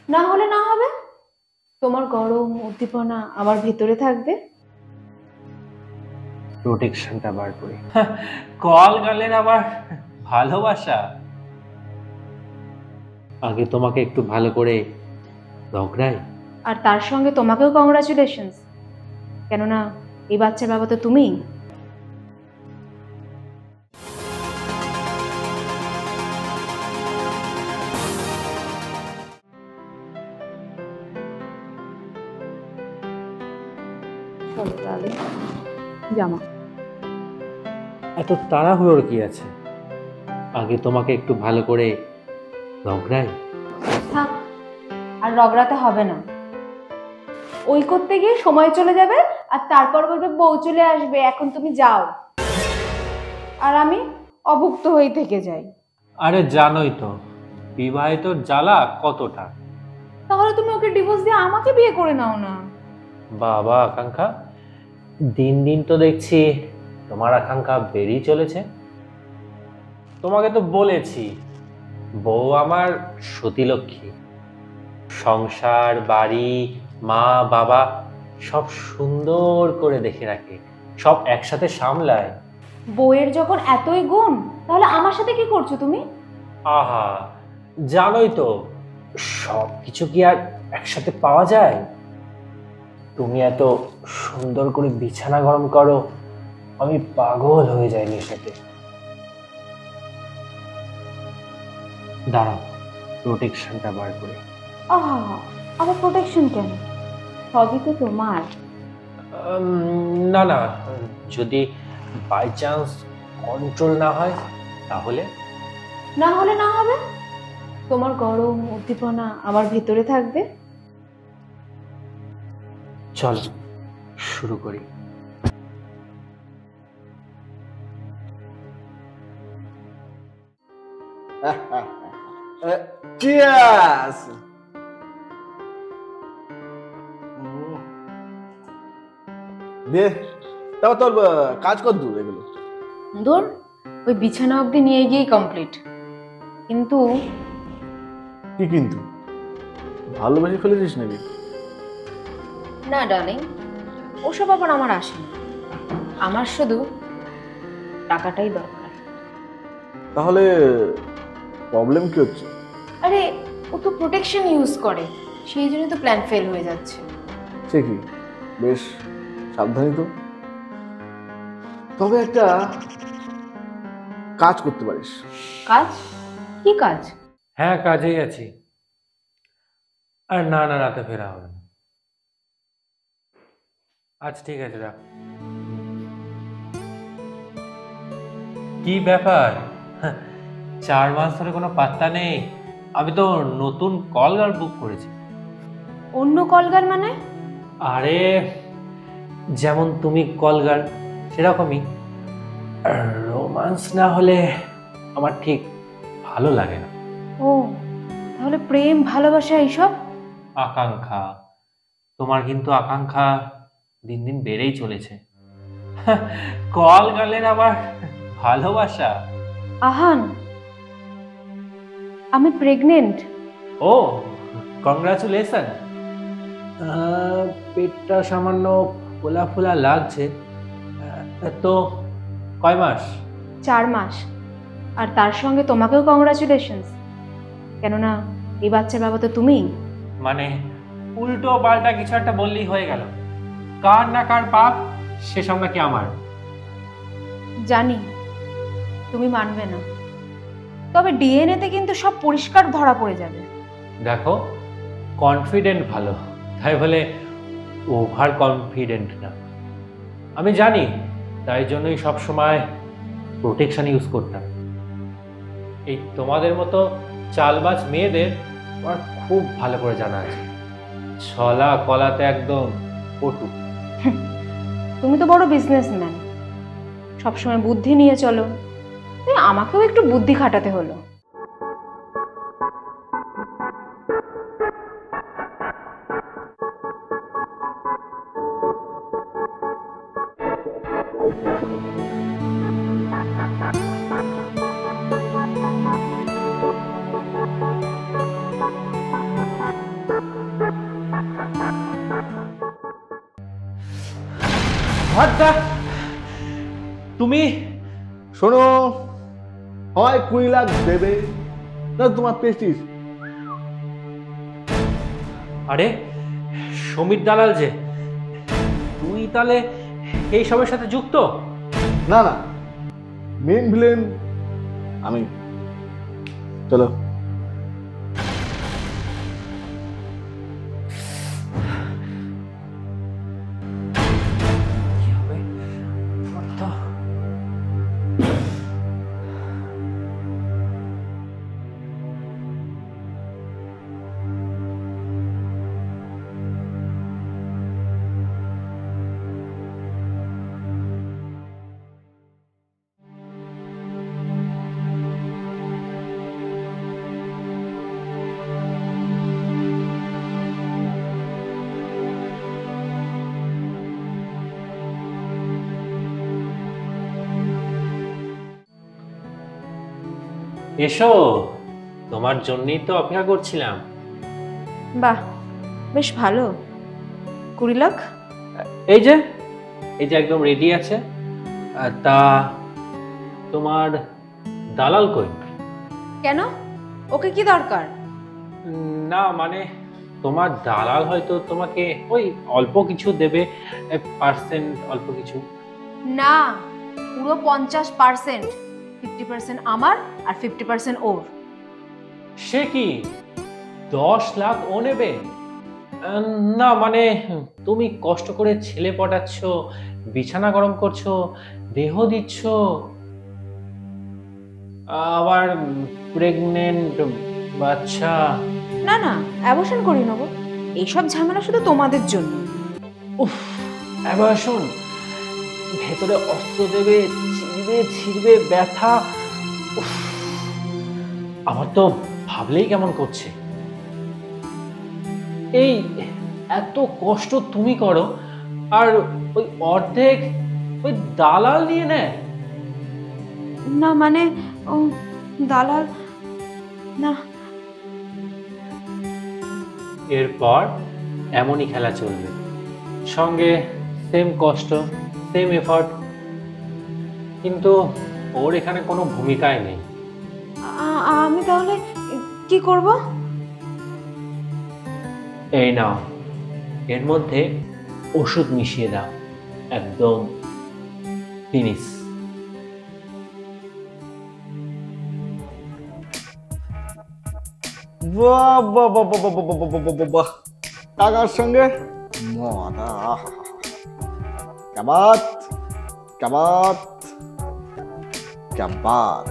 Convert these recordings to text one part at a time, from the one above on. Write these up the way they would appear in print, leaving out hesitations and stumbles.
না হলে না হবে, তোমার গরম উদ্দীপনা আমার ভেতরে থাকবে। প্রোটেকশনটা বার করি। কল গালের আবার ভালোবাসা? আগে তোমাকে একটু ভালো করে রগড়াই। আর তার সঙ্গে তোমাকেও কংগ্রাচুলেশনস, কেননা এই বাচ্চার বাবা তো তুমিই। জামা এত তাড়াহুড়োর কি আছে? আগে তোমাকে একটু ভালো করে রগড়াই। থাক, আর রগড়াতে হবে না। ওই করতে গিয়ে সময় চলে যাবে, আর তারপর বলবে বউ চলে আসবে, এখন তুমি যাও, আর আমি অভুক্ত হয়ে থেকে যাই। আরে জানোই তো বিবাহিত জ্বালা কতটা। তাহলে তুমি ওকে ডিভোর্স দিয়ে আমাকে বিয়ে করে নাও না। বাবা আকাঙ্ক্ষা, দিন দিন তো দেখছি তোমার আকাঙ্ক্ষা বেড়েই চলেছে। তোমাকে তো বলেছি বউ আমার সতীলক্ষ্মী, সংসার বাড়ি মা বাবা সব সুন্দর করে দেখে রাখে, সব একসাথে সামলায়। বউয়ের যখন এতই গুণ, তাহলে আমার সাথে কি করছো তুমি? আহা, জানোই তো সব কিছু কি আর একসাথে পাওয়া যায়? তুমি এত সুন্দর করে বিছানা গরম করো, আমি পাগল হয়ে যাই নেশাতে। দাঁড়াও, প্রোটেকশনটা বার করি। আহা, আবার প্রোটেকশন কেন? সবই তো তোমার। না না, যদি বাই চান্স কন্ট্রোল না হয় তাহলে? না হলে না হবে, তোমার গরম উদ্দীপনা আমার ভেতরে থাকবে। চল শুরু করি। চিয়ার্স। দে, তারপর তোর কাজ কর দূর এগুলো। ধর, ওই বিছানা অবধি নিয়ে গিয়েই কমপ্লিট। কিন্তু কি কিন্তু? ভালোবেসে ফেলেছিস নাকি? না ডার্লিং, ওসব আবার আমার আসে না। আমার শুধু টাকাটাই দরকার। তাহলে প্রবলেম কি হচ্ছে? আরে, ও তো প্রোটেকশন ইউজ করে, সেই জন্য তো প্ল্যান ফেল হয়ে যাচ্ছে। সে কি, বেশ সাবধানী তো। তবে একটা কাজ করতে পারিস। কাজ? কি কাজ? হ্যাঁ, কাজেই আছি। আর না না, রাতে ফেরা হবে না। আচ্ছা ঠিক আছে, রাখ। কি ব্যাপার, 4 মাস ধরে কোনো পাত্তা নেই? আমি তো নতুন কলগার বুক করেছি। অন্য কলগার মানে? আরে যেমন তুমি কলগার সেরকমই। রোমান্স না হলে আমার ঠিক ভালো লাগে না। ও, তাহলে প্রেম ভালোবাসা এইসব? আকাঙ্ক্ষা, তোমার কিন্তু আকাঙ্ক্ষা দিন দিন বেড়েই চলেছে। কল গালের আবার ভালোবাসা? আহান, আমি প্রেগনেন্ট। ও, কংগ্রাচুলেশন। পেটটা সামান্য ফোলা ফোলা লাগছে। তো কয় মাস? 4 মাস। আর তার সঙ্গে তোমাকেও কংগ্রাচুলেশনস, কেননা এই বাচ্চার বাবা তো তুমিই। মানে উল্টো পাল্টা কিছু একটা বললেই হয়ে গেল। কার না কার পাপ, সেসব নাকি আমার? জানি তুমি মানবে না, তবে ডিএনএ তে কিন্তু সব পরিষ্কার ধরা পড়ে যাবে। দেখো, কনফিডেন্ট ভালো, তাই বলে ওভার কনফিডেন্ট না। আমি জানি, তাই জন্যই সবসময় প্রোটেকশন ইউজ করতাম। এই তোমাদের মতো চালবাজ মেয়েদের আমার খুব ভালো করে জানা আছে, ছলা কলাতে একদম পটু। তুমি তো বড় বিজনেসম্যান, সবসময় বুদ্ধি নিয়ে চলো, তাই আমাকেও একটু বুদ্ধি খাটাতে হলো। What the? তুমি শোনো, হয় 20 লাখ দেবে না তোমার প্রেস্টিজ। আরে সমীর দালাল যে, তুই তাহলে এই সবের সাথে যুক্ত? না না, মেন ভিলেন আমি। চলো। কি হবে? What the? এসো, তোমার জন্যই তো অপেক্ষা করছিলাম। বাহ, বেশ ভালো। 20 লাখ? এই যে একদম রেডি আছে। তা তোমার দালাল কই? কেন, ওকে কি দরকার? না মানে তোমার দালাল হয়তো তোমাকে ওই অল্প কিছু দেবে, পার্সেন্ট অল্প কিছু। না, পুরো 50%। 50% আমার আর 50% ওর। সে কি 10 লাখ ও নেবে? না মানে তুমি কষ্ট করে ছেলে পটাচ্ছ, বিছানা গরম করছো, দেহ দিচ্ছ, আবার প্রেগনেন্ট বাচ্চা। না না, অ্যাবর্শন করি নেব। এইসব ঝামেলা শুধু তোমাদের জন্য। উফ, এবার শোন, ভেতরে অস্ত্র দেবে, চিরবে ছিড়বে, ব্যথা। উফ, আমার তো ভাবলেই কেমন করছে। এই এত কষ্ট তুমি করো আর ওই অর্ধেক ওই দালাল নিয়ে নেয়। না মানে ও দালাল না। এরপর এমনই খেলা চলবে, সঙ্গে সেম কষ্ট, সেম এফর্ট, কিন্তু ওর এখানে কোনো ভূমিকাই নেই। আমি তাহলে কি করব? এই নাও, এর মধ্যে ওষুধ মিশিয়ে দাও, একদম ফিনিশ। বাহ বাহ বাহ বাহ বাহ বাহ বাহ বাহ বাহ, টাকার সঙ্গে মদ। কাবাত কাবাত কাবাত।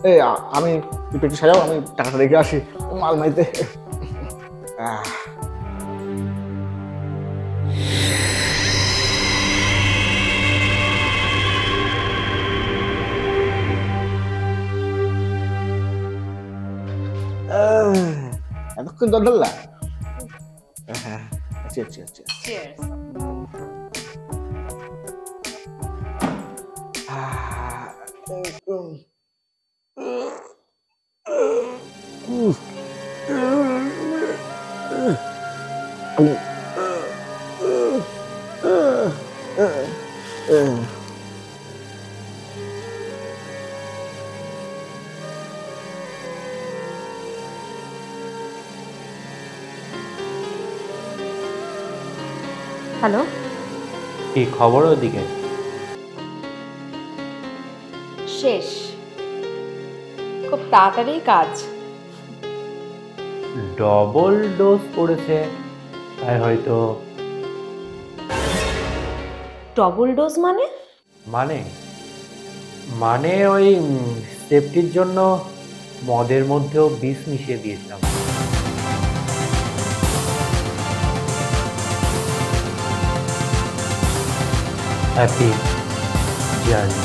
এই আমি একটু সাজাও, আমি টাকাটা রেখে আসি মালমাইতে। এতক্ষণ জল ঢাললা? হ্যাঁ, আচ্ছা। চিয়ার্স। হ্যালো, কি খবর ওদিকে? শেষ, খুব তাড়াতাড়ি কাজ। ডবল ডোজ পড়েছে, তাই হয়তো। ডবল ডোজ মানে? মানে ওই সেফটির জন্য মদের মধ্যেও বিষ মিশিয়ে দিয়েছিলাম। Happy journey.